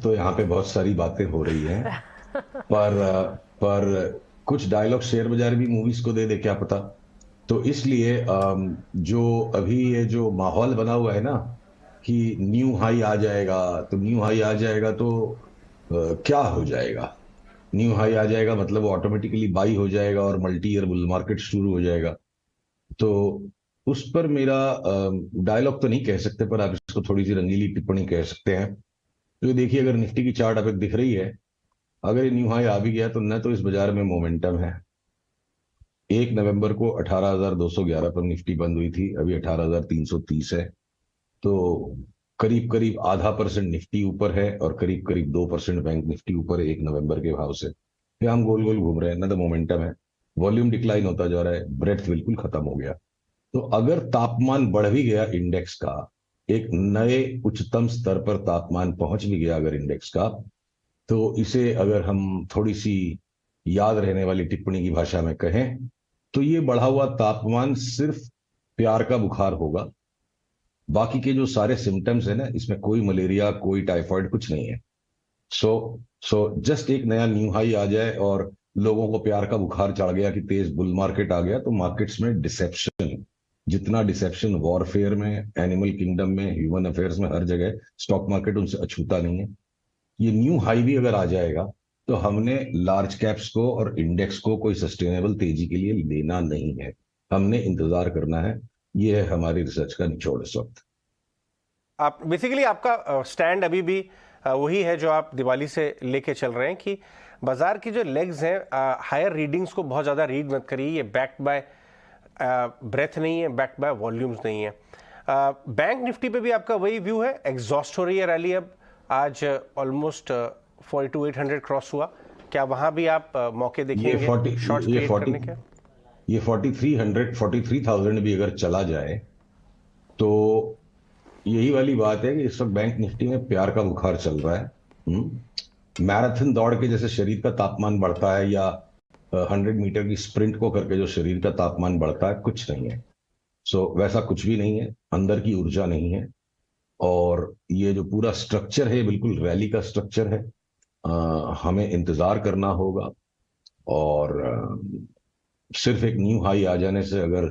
तो यहाँ पे बहुत सारी बातें हो रही हैं, पर पर कुछ डायलॉग शेयर बाजार भी मूवीज को दे दे, क्या पता। तो इसलिए जो अभी ये जो माहौल बना हुआ है ना, कि न्यू हाई आ जाएगा, तो न्यू हाई आ जाएगा तो क्या हो जाएगा। न्यू हाई आ जाएगा मतलब वो ऑटोमेटिकली बाई हो जाएगा और मल्टी ईयर बुल मार्केट शुरू हो जाएगा। तो उस पर मेरा डायलॉग तो नहीं कह सकते, पर आप इसको थोड़ी सी रंगीली टिप्पणी कह सकते हैं। तो ये देखिए, अगर निफ्टी की चार्ट अब दिख रही है, अगर ये न्यू हाई आ भी गया तो न तो इस बाजार में मोमेंटम है। 1 नवंबर को 18,211 पर निफ्टी बंद हुई थी, अभी 18,330 है। तो करीब करीब ½ % निफ्टी ऊपर है और करीब करीब 2% बैंक निफ्टी ऊपर है 1 नवंबर के भाव से। फिर हम गोल गोल घूम रहे हैं, ना तो मोमेंटम है, वॉल्यूम डिक्लाइन होता जा रहा है, ब्रेथ बिल्कुल खत्म हो गया। तो अगर तापमान बढ़ भी गया इंडेक्स का, एक नए उच्चतम स्तर पर तापमान पहुंच भी गया अगर इंडेक्स का, तो इसे अगर हम थोड़ी सी याद रहने वाली टिप्पणी की भाषा में कहें, तो ये बढ़ा हुआ तापमान सिर्फ प्यार का बुखार होगा। बाकी के जो सारे सिम्टम्स है ना, इसमें कोई मलेरिया, कोई टाइफाइड, कुछ नहीं है। सो सो जस्ट एक नया न्यू हाई आ जाए और लोगों को प्यार का बुखार चढ़ गया कि तेज बुल मार्केट आ गया, तो मार्केट्स में डिसेप्शन, जितना डिसेप्शन वॉरफेयर में, एनिमल किंगडम में, ह्यूमन अफेयर्स में, हर जगह स्टॉक मार्केट उनसे अछूता नहीं है। ये न्यू हाई भी अगर आ जाएगा, तो हमने लार्ज कैप्स को और इंडेक्स को कोई सस्टेनेबल तेजी के लिए लेना नहीं है, हमने इंतजार करना है। ये है हमारी रिसर्च का निचोड़ इस वक्त। आप बेसिकली आपका स्टैंड अभी भी वही है जो आप दिवाली से लेके चल रहे हैं कि बाजार की जो लेग्स हैं, हायर रीडिंग्स को बहुत ज़्यादा रीड मत करिए। ये बैक्ड बाय ब्रेथ नहीं है, बैक्ड बाय वॉल्यूम्स नहीं है। बैंक निफ्टी पे भी आपका वही व्यू है, एग्जॉस्ट हो रही है रैली। अब आज ऑलमोस्ट 42,800 क्रॉस हुआ। क्या वहां भी आप मौके ये देखेंगे 40 शॉर्ट्स ये क्रिएट 40 करने के? ये 43,000 भी अगर चला जाए, तो यही वाली बात है कि इस वक्त बैंक निफ्टी में प्यार का बुखार चल रहा है। मैराथन दौड़ के जैसे शरीर का तापमान बढ़ता है, या 100 मीटर की स्प्रिंट को करके जो शरीर का तापमान बढ़ता है, कुछ नहीं है। वैसा कुछ भी नहीं है, अंदर की ऊर्जा नहीं है। और ये जो पूरा स्ट्रक्चर है, बिल्कुल रैली का स्ट्रक्चर है। हमें इंतजार करना होगा। और सिर्फ एक न्यू हाई आ जाने से अगर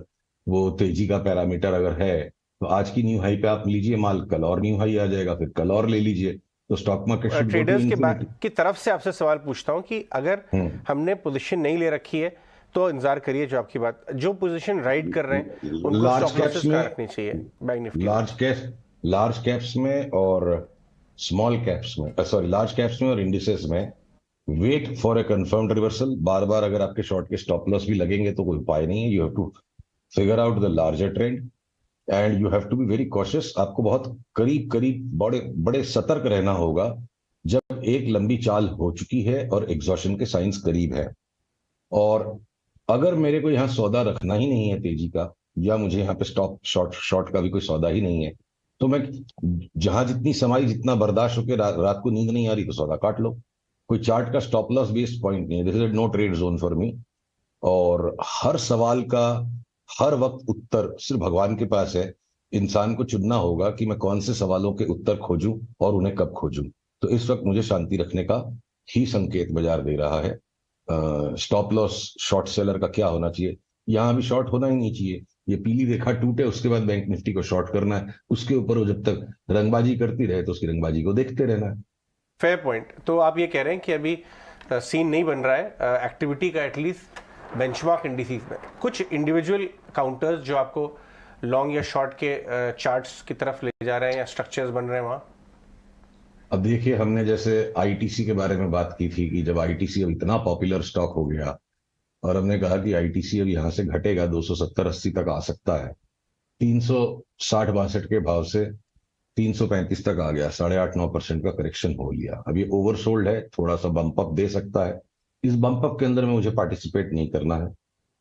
वो तेजी का पैरामीटर अगर है, तो आज की न्यू हाई पे आप लीजिए माल, कल और न्यू हाई आ जाएगा, फिर कल और ले लीजिए, तो stock market should go to Traders Infinity. की तरफ से आपसे सवाल पूछता हूं कि अगर हमने पोजीशन नहीं ले रखी है तो इंतजार करिए। जो आपकी बात, जो पोजीशन राइड कर रहे हैं उनको लार्ज स्टॉप कैप्स लॉसेस कहाँ में रखनी चाहिए बैंक निफ्टी में? लार्ज कैप्स लार्ज कैप्स में और स्मॉल कैप्स में, सॉरी, लार्ज कैप्स में और इंडिसेस में, wait for a confirmed reversal. बार बार अगर आपके शॉर्ट के स्टॉप लॉस भी लगेंगे तो कोई उपाय नहीं है। You have to figure out the larger trend and you have to be very cautious. आपको बहुत करीब करीब बड़े बड़े सतर्क रहना होगा जब एक लंबी चाल हो चुकी है और एग्जॉशन के साइंस करीब है। और अगर मेरे को यहाँ सौदा रखना ही नहीं है तेजी का, या मुझे यहाँ पे स्टॉप शॉर्ट शॉर्ट का भी कोई सौदा ही नहीं है, तो मैं जहां जितनी समाई, जितना बर्दाश्त होकर रात को नींद नहीं आ रही, तो सौदा काट लो। कोई चार्ट का स्टॉप लॉस बेस्ड पॉइंट नहीं है, this is no trade zone for me. और हर सवाल का हर वक्त उत्तर सिर्फ भगवान के पास है। इंसान को चुनना होगा कि मैं कौन से सवालों के उत्तर खोजूं और उन्हें कब खोजूं। तो इस वक्त मुझे शांति रखने का ही संकेत बाजार दे रहा है। स्टॉप लॉस शॉर्ट सेलर का क्या होना चाहिए? यहां भी शॉर्ट होना ही नहीं चाहिए। ये पीली रेखा टूटे, उसके बाद बैंक निफ्टी को शॉर्ट करना है, उसके ऊपर वो जब तक रंगबाजी करती रहे तो उसकी रंगबाजी को देखते रहना है। Fair point. तो आप ये कह रहे हैं कि अभी सीन नहीं बन रहा है एक्टिविटी का, एटलीस्ट बेंचमार्क इंडिसेस में। कुछ इंडिविजुअल काउंटर्स जो आपको लॉन्ग या शॉर्ट के चार्ट्स की तरफ ले जा रहे हैं या स्ट्रक्चर्स बन रहे हैं वहां? अब देखिए, हमने जैसे आईटीसी के बारे में बात की थी कि जब आईटीसी अब इतना पॉपुलर स्टॉक हो गया, और हमने कहा कि आईटीसी अब यहां से घटेगा, 270-80 तक आ सकता है। 360-62 के भाव से 335 तक आ गया, 8.5-9% का करेक्शन हो लिया। अब ये ओवरसोल्ड है, थोड़ा सा बम्प अप दे सकता है। इस बम्प अप के अंदर में मुझे पार्टिसिपेट नहीं करना है।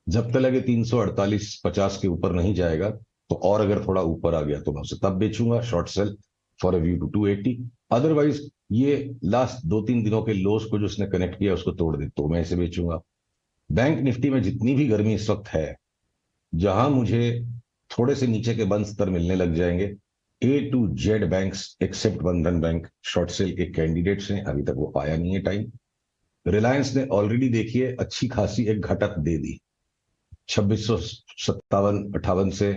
जब तक लगे 348-50 के ऊपर नहीं जाएगा, तो और अगर थोड़ा ऊपर आ गया तो मैं उसे तब बेचूंगा, short sell for a view to 280। Otherwise ये लास्ट 2-3 दिनों के लोस को जो उसने कनेक्ट किया उसको तोड़ दे तो मैं इसे बेचूंगा। बैंक निफ्टी में जितनी भी गर्मी इस वक्त है, जहां मुझे थोड़े से नीचे के बंद स्तर मिलने लग जाएंगे, A to Z banks except Bandhan bank short sell के कैंडिडेट्स हैं, अभी तक वो आया नहीं है टाइम। रिलायंस ने ऑलरेडी देखिए अच्छी खासी एक घटक दे दी, 2657-58 से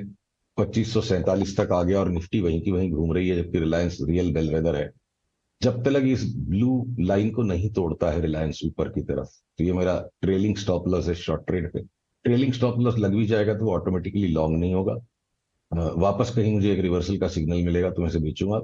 2547 तक आ गया और निफ्टी वहीं की वहीं घूम रही है, जबकि रिलायंस रियल बेलवेदर है। जब तक इस ब्लू लाइन को नहीं तोड़ता है रिलायंस ऊपर की तरफ, तो ये मेरा ट्रेलिंग स्टॉप लॉस है शॉर्ट ट्रेड पे। ट्रेलिंग स्टॉप लॉस लग भी जाएगा तो ऑटोमेटिकली लॉन्ग नहीं होगा। वापस कहीं मुझे एक रिवर्सल का सिग्नल मिलेगा तो मैं इसे बेचूंगा।